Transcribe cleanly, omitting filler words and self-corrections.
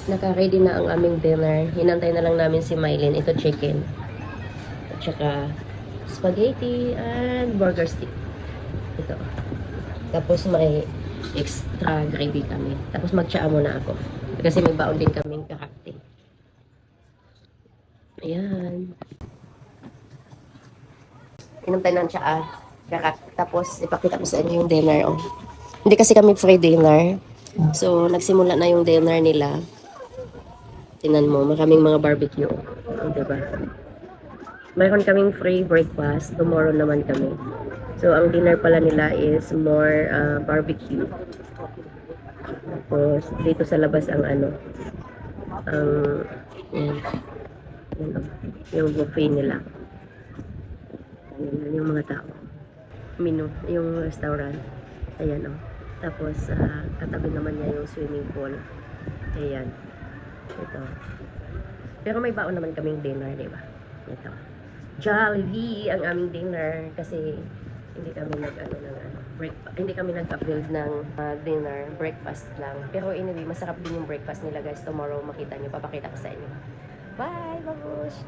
Naka-ready na ang aming dinner. Hinantay na lang namin si Mylene. Ito chicken. At saka spaghetti and burger stick. Ito. Tapos may extra gravy kami. Tapos magtsaa muna ako. Kasi may baon din kaming kakakting. Ayan. Inom tayo ng tsaa. Tapos ipakita ko sa inyo yung dinner. Oh. Hindi kasi kami free dinner. So, nagsimula na yung dinner nila. Tinan mo, maraming mga barbecue. Oh, diba? Mayroon kaming free breakfast. Tomorrow naman kami. So, ang dinner pala nila is more barbecue. Tapos, dito sa labas ang ano, ang, yan, yan, yung buffet nila. Yan, yung mga tao. Menu, yung restaurant. Ayan, oh. Tapos, katabi naman niya yung swimming pool. Ayan. Ito. Pero may baon naman kaming dinner, di ba? Ito. Jollibee ang aming dinner kasi hindi kami hindi kami nag-build ng dinner, breakfast lang. Pero anyway, masarap din yung breakfast nila guys. Tomorrow makita nyo, papakita ko sa inyo. Bye, babush!